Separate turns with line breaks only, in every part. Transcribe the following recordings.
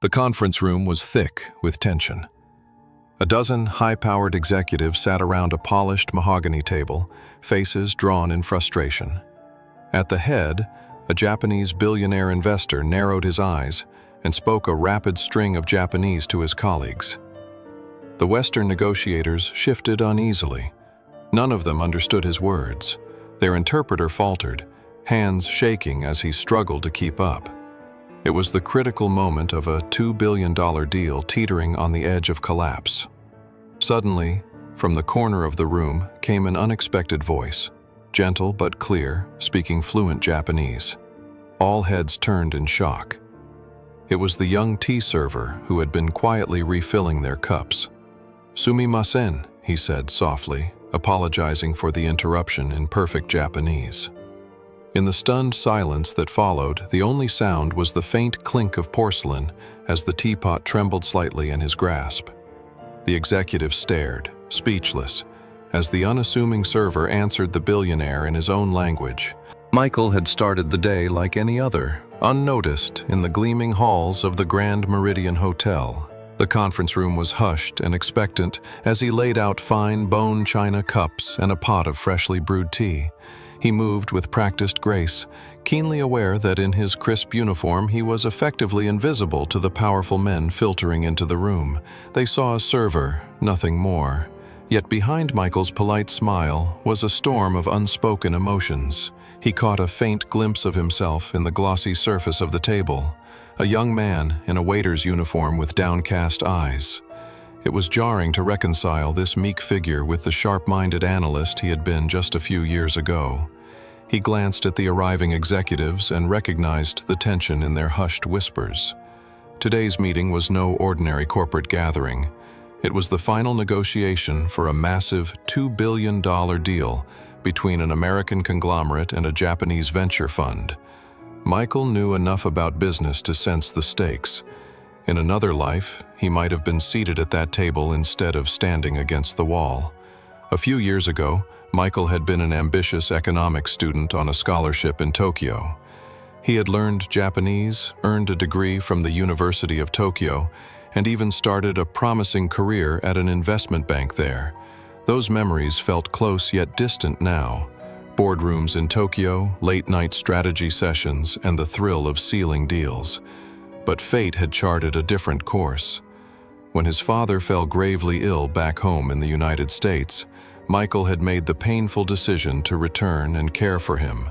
The conference room was thick with tension. A dozen high-powered executives sat around a polished mahogany table, faces drawn in frustration. At the head, a Japanese billionaire investor narrowed his eyes and spoke a rapid string of Japanese to his colleagues. The Western negotiators shifted uneasily. None of them understood his words. Their interpreter faltered, hands shaking as he struggled to keep up. It was the critical moment of a $2 billion deal teetering on the edge of collapse. Suddenly, from the corner of the room came an unexpected voice, gentle but clear, speaking fluent Japanese. All heads turned in shock. It was the young tea server who had been quietly refilling their cups. "Sumimasen," he said softly, apologizing for the interruption in perfect Japanese. In the stunned silence that followed, the only sound was the faint clink of porcelain as the teapot trembled slightly in his grasp. The executive stared, speechless, as the unassuming server answered the billionaire in his own language. Michael had started the day like any other, unnoticed in the gleaming halls of the Grand Meridian Hotel. The conference room was hushed and expectant as he laid out fine bone china cups and a pot of freshly brewed tea. He moved with practiced grace, keenly aware that in his crisp uniform he was effectively invisible to the powerful men filtering into the room. They saw a server, nothing more. Yet behind Michael's polite smile was a storm of unspoken emotions. He caught a faint glimpse of himself in the glossy surface of the table, a young man in a waiter's uniform with downcast eyes. It was jarring to reconcile this meek figure with the sharp-minded analyst he had been just a few years ago. He glanced at the arriving executives and recognized the tension in their hushed whispers. Today's meeting was no ordinary corporate gathering. It was the final negotiation for a massive $2 billion deal between an American conglomerate and a Japanese venture fund. Michael knew enough about business to sense the stakes. In another life, he might have been seated at that table instead of standing against the wall. A few years ago, Michael had been an ambitious economics student on a scholarship in Tokyo. He had learned Japanese, earned a degree from the University of Tokyo, and even started a promising career at an investment bank there. Those memories felt close yet distant now. Boardrooms in Tokyo, late-night strategy sessions, and the thrill of sealing deals. But fate had charted a different course. When his father fell gravely ill back home in the United States, Michael had made the painful decision to return and care for him.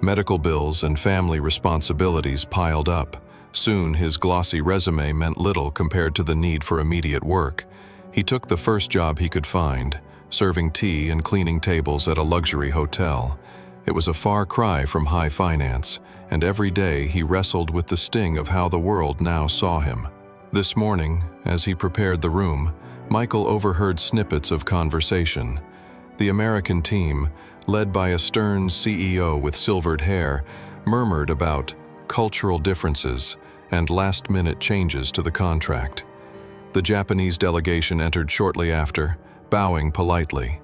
Medical bills and family responsibilities piled up. Soon his glossy resume meant little compared to the need for immediate work. He took the first job he could find, serving tea and cleaning tables at a luxury hotel. It was a far cry from high finance, and every day he wrestled with the sting of how the world now saw him. This morning, as he prepared the room, Michael overheard snippets of conversation. The American team, led by a stern CEO with silvered hair, murmured about cultural differences and last-minute changes to the contract. The Japanese delegation entered shortly after, bowing politely.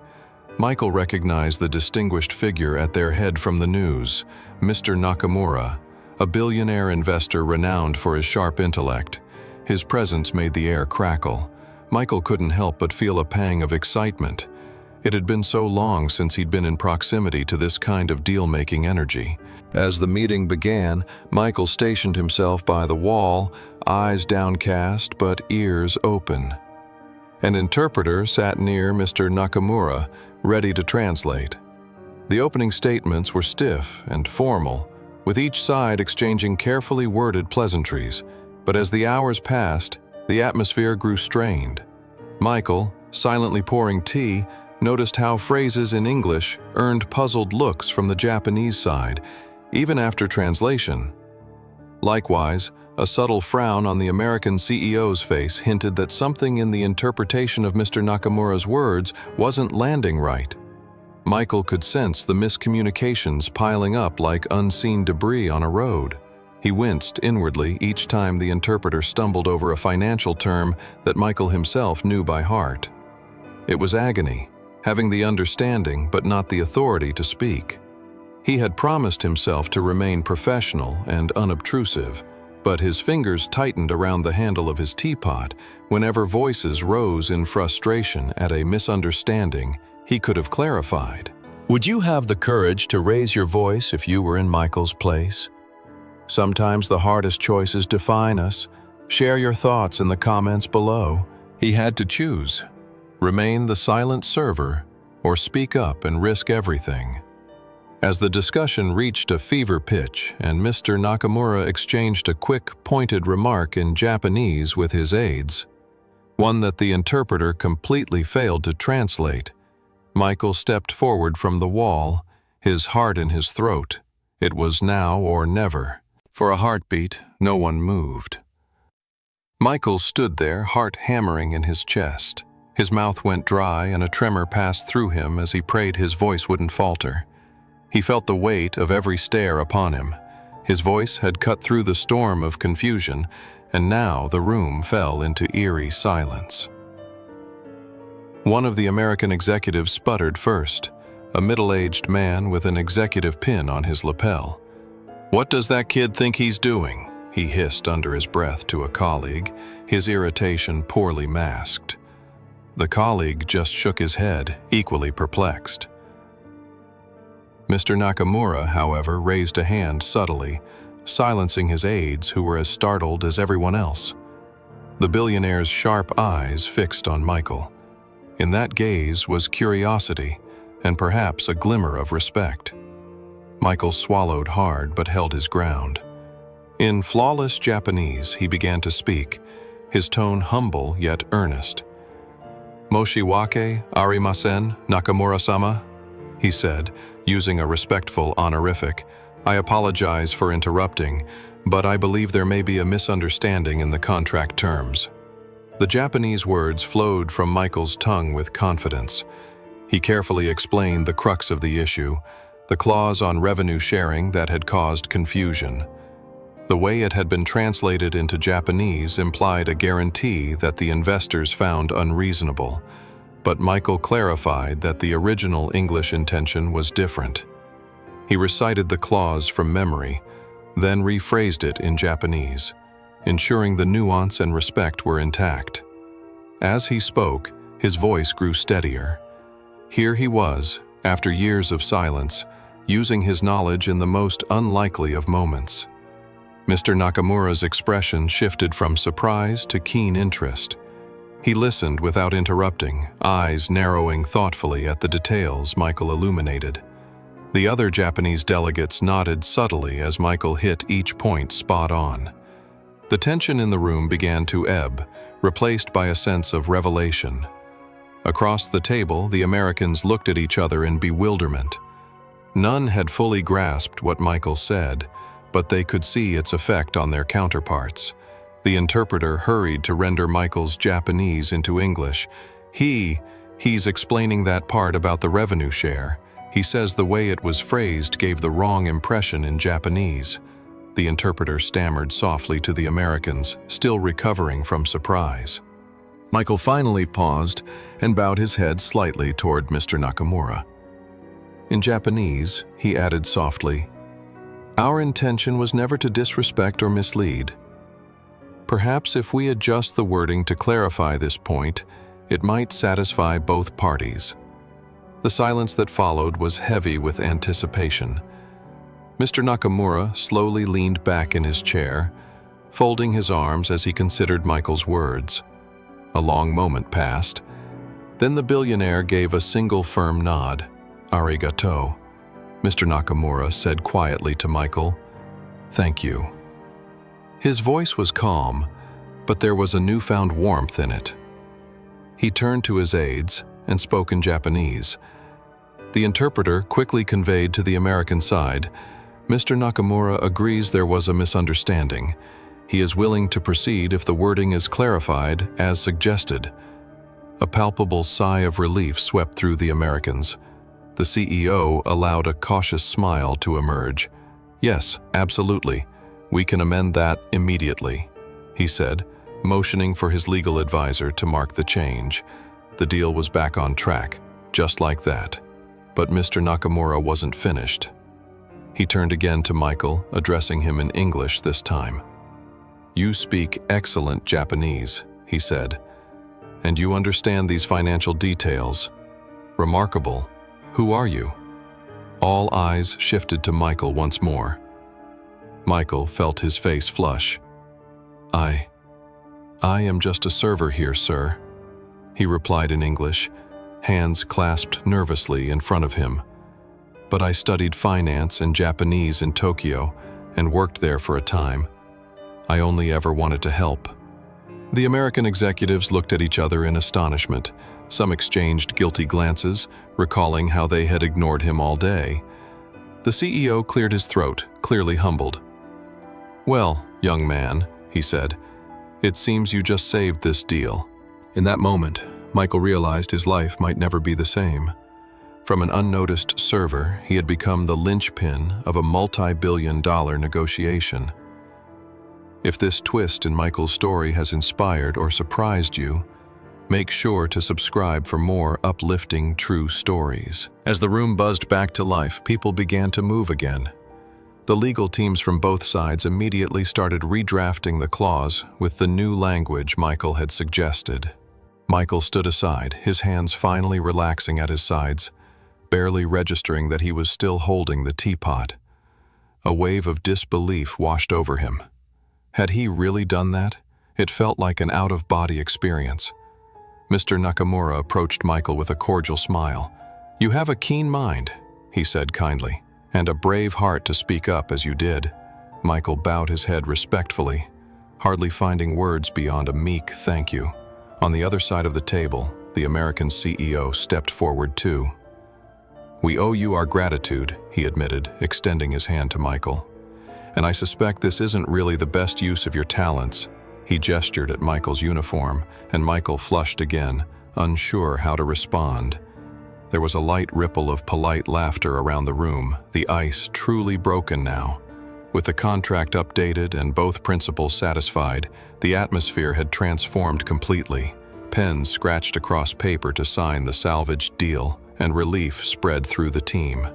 Michael recognized the distinguished figure at their head from the news, Mr. Nakamura, a billionaire investor renowned for his sharp intellect. His presence made the air crackle. Michael couldn't help but feel a pang of excitement. It had been so long since he'd been in proximity to this kind of deal-making energy. As the meeting began, Michael stationed himself by the wall, eyes downcast but ears open. An interpreter sat near Mr. Nakamura, ready to translate. The opening statements were stiff and formal, with each side exchanging carefully worded pleasantries. But as the hours passed, the atmosphere grew strained. Michael, silently pouring tea, noticed how phrases in English earned puzzled looks from the Japanese side, even after translation. Likewise, a subtle frown on the American CEO's face hinted that something in the interpretation of Mr. Nakamura's words wasn't landing right. Michael could sense the miscommunications piling up like unseen debris on a road. He winced inwardly each time the interpreter stumbled over a financial term that Michael himself knew by heart. It was agony, having the understanding but not the authority to speak. He had promised himself to remain professional and unobtrusive, but his fingers tightened around the handle of his teapot whenever voices rose in frustration at a misunderstanding he could have clarified. Would you have the courage to raise your voice if you were in Michael's place? Sometimes the hardest choices define us. Share your thoughts in the comments below. He had to choose: remain the silent server or speak up and risk everything. As the discussion reached a fever pitch and Mr. Nakamura exchanged a quick, pointed remark in Japanese with his aides, one that the interpreter completely failed to translate, Michael stepped forward from the wall, his heart in his throat. It was now or never. For a heartbeat, no one moved. Michael stood there, heart hammering in his chest. His mouth went dry and a tremor passed through him as he prayed his voice wouldn't falter. He felt the weight of every stare upon him. His voice had cut through the storm of confusion, and now the room fell into eerie silence. One of the American executives sputtered first, a middle-aged man with an executive pin on his lapel. "What does that kid think he's doing?" he hissed under his breath to a colleague, his irritation poorly masked. The colleague just shook his head, equally perplexed. Mr. Nakamura, however, raised a hand subtly, silencing his aides who were as startled as everyone else. The billionaire's sharp eyes fixed on Michael. In that gaze was curiosity and perhaps a glimmer of respect. Michael swallowed hard but held his ground. In flawless Japanese, he began to speak, his tone humble yet earnest. "Moshiwake arimasen, Nakamura-sama," he said, using a respectful honorific. "I apologize for interrupting, but I believe there may be a misunderstanding in the contract terms." The Japanese words flowed from Michael's tongue with confidence. He carefully explained the crux of the issue, the clause on revenue sharing that had caused confusion. The way it had been translated into Japanese implied a guarantee that the investors found unreasonable, but Michael clarified that the original English intention was different. He recited the clause from memory, then rephrased it in Japanese, ensuring the nuance and respect were intact. As he spoke, his voice grew steadier. Here he was, after years of silence, using his knowledge in the most unlikely of moments. Mr. Nakamura's expression shifted from surprise to keen interest. He listened without interrupting, eyes narrowing thoughtfully at the details Michael illuminated. The other Japanese delegates nodded subtly as Michael hit each point spot on. The tension in the room began to ebb, replaced by a sense of revelation. Across the table, the Americans looked at each other in bewilderment. None had fully grasped what Michael said, but they could see its effect on their counterparts. The interpreter hurried to render Michael's Japanese into English. He's explaining that part about the revenue share. He says the way it was phrased gave the wrong impression in Japanese. The interpreter stammered softly to the Americans, still recovering from surprise. Michael finally paused and bowed his head slightly toward Mr. Nakamura. In Japanese, he added softly, "Our intention was never to disrespect or mislead. Perhaps if we adjust the wording to clarify this point, it might satisfy both parties." The silence that followed was heavy with anticipation. Mr. Nakamura slowly leaned back in his chair, folding his arms as he considered Michael's words. A long moment passed. Then the billionaire gave a single firm nod. "Arigato," Mr. Nakamura said quietly to Michael. "Thank you." His voice was calm, but there was a newfound warmth in it. He turned to his aides and spoke in Japanese. The interpreter quickly conveyed to the American side, "Mr. Nakamura agrees there was a misunderstanding. He is willing to proceed if the wording is clarified as suggested." A palpable sigh of relief swept through the Americans. The CEO allowed a cautious smile to emerge. "Yes, absolutely. We can amend that immediately," he said, motioning for his legal advisor to mark the change. The deal was back on track, just like that. But Mr. Nakamura wasn't finished. He turned again to Michael, addressing him in English this time. "You speak excellent Japanese," he said, "and you understand these financial details. Remarkable. Who are you?" All eyes shifted to Michael once more. Michael felt his face flush. I am just a server here, sir," he replied in English, hands clasped nervously in front of him. "But I studied finance and Japanese in Tokyo and worked there for a time. I only ever wanted to help." The American executives looked at each other in astonishment. Some exchanged guilty glances, recalling how they had ignored him all day. The CEO cleared his throat, clearly humbled. "Well, young man," he said, "it seems you just saved this deal." In that moment, Michael realized his life might never be the same. From an unnoticed server, he had become the linchpin of a multi-billion-dollar negotiation. If this twist in Michael's story has inspired or surprised you, make sure to subscribe for more uplifting true stories. As the room buzzed back to life, people began to move again. The legal teams from both sides immediately started redrafting the clause with the new language Michael had suggested. Michael stood aside, his hands finally relaxing at his sides, barely registering that he was still holding the teapot. A wave of disbelief washed over him. Had he really done that? It felt like an out-of-body experience. Mr. Nakamura approached Michael with a cordial smile. "You have a keen mind," he said kindly, "and a brave heart to speak up as you did." Michael bowed his head respectfully, hardly finding words beyond a meek thank you. On the other side of the table, the American CEO stepped forward too. "We owe you our gratitude," he admitted, extending his hand to Michael. "And I suspect this isn't really the best use of your talents." He gestured at Michael's uniform, and Michael flushed again, unsure how to respond. There was a light ripple of polite laughter around the room, the ice truly broken now. With the contract updated and both principals satisfied, the atmosphere had transformed completely. Pens scratched across paper to sign the salvaged deal, and relief spread through the team.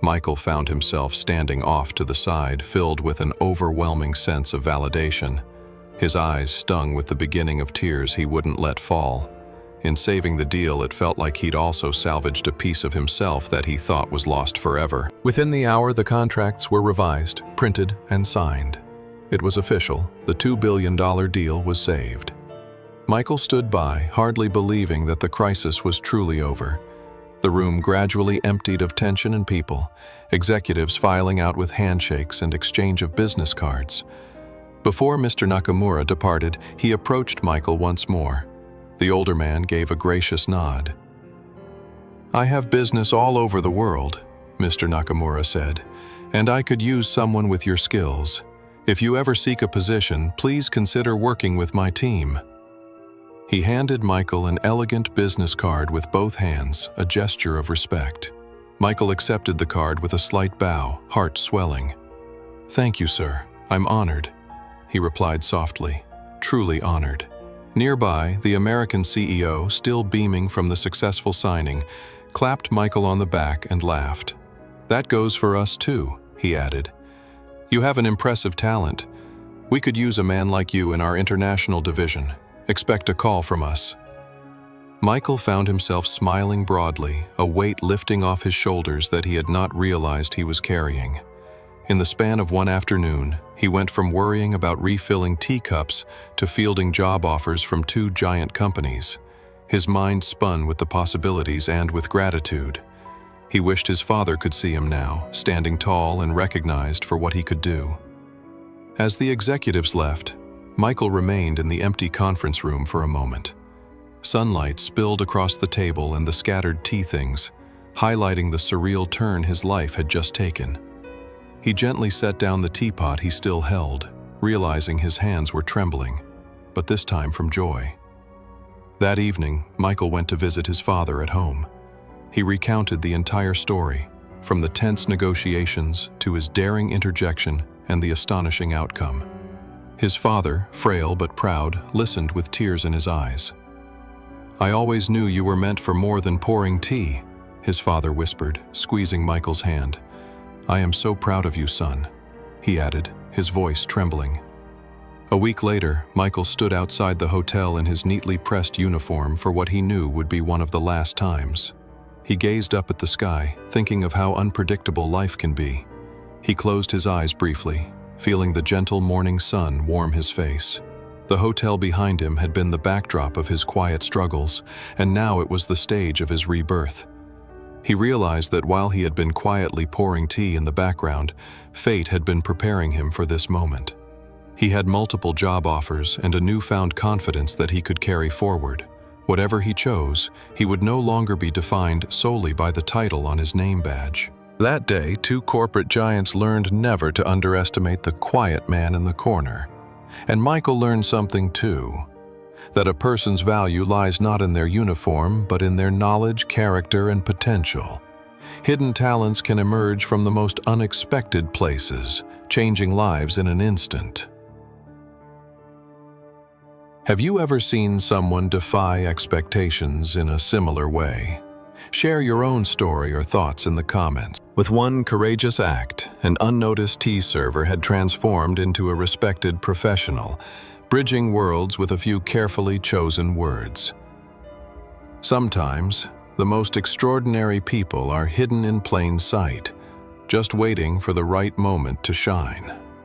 Michael found himself standing off to the side, filled with an overwhelming sense of validation. His eyes stung with the beginning of tears he wouldn't let fall. In saving the deal, it felt like he'd also salvaged a piece of himself that he thought was lost forever. Within the hour, the contracts were revised, printed, and signed. It was official. The $2 billion deal was saved. Michael stood by, hardly believing that the crisis was truly over. The room gradually emptied of tension and people, executives filing out with handshakes and exchange of business cards. Before Mr. Nakamura departed, he approached Michael once more. The older man gave a gracious nod. "I have business all over the world," Mr. Nakamura said, "and I could use someone with your skills. If you ever seek a position, please consider working with my team." He handed Michael an elegant business card with both hands, a gesture of respect. Michael accepted the card with a slight bow, heart swelling. "Thank you, sir. I'm honored," he replied softly, truly honored. Nearby, the American CEO, still beaming from the successful signing, clapped Michael on the back and laughed. "That goes for us too," he added. "You have an impressive talent. We could use a man like you in our international division. Expect a call from us." Michael found himself smiling broadly, a weight lifting off his shoulders that he had not realized he was carrying. In the span of one afternoon, he went from worrying about refilling teacups to fielding job offers from 2 giant companies. His mind spun with the possibilities and with gratitude. He wished his father could see him now, standing tall and recognized for what he could do. As the executives left, Michael remained in the empty conference room for a moment. Sunlight spilled across the table and the scattered tea things, highlighting the surreal turn his life had just taken. He gently set down the teapot he still held, realizing his hands were trembling, but this time from joy. That evening, Michael went to visit his father at home. He recounted the entire story, from the tense negotiations to his daring interjection and the astonishing outcome. His father, frail but proud, listened with tears in his eyes. "I always knew you were meant for more than pouring tea," his father whispered, squeezing Michael's hand. "I am so proud of you, son," he added, his voice trembling. A week later, Michael stood outside the hotel in his neatly pressed uniform for what he knew would be one of the last times. He gazed up at the sky, thinking of how unpredictable life can be. He closed his eyes briefly, feeling the gentle morning sun warm his face. The hotel behind him had been the backdrop of his quiet struggles, and now it was the stage of his rebirth. He realized that while he had been quietly pouring tea in the background, fate had been preparing him for this moment. He had multiple job offers and a newfound confidence that he could carry forward. Whatever he chose, he would no longer be defined solely by the title on his name badge. That day, two corporate giants learned never to underestimate the quiet man in the corner. And Michael learned something too, that a person's value lies not in their uniform, but in their knowledge, character, and potential. Hidden talents can emerge from the most unexpected places, changing lives in an instant. Have you ever seen someone defy expectations in a similar way? Share your own story or thoughts in the comments. With one courageous act, an unnoticed tea server had transformed into a respected professional, bridging worlds with a few carefully chosen words. Sometimes, the most extraordinary people are hidden in plain sight, just waiting for the right moment to shine.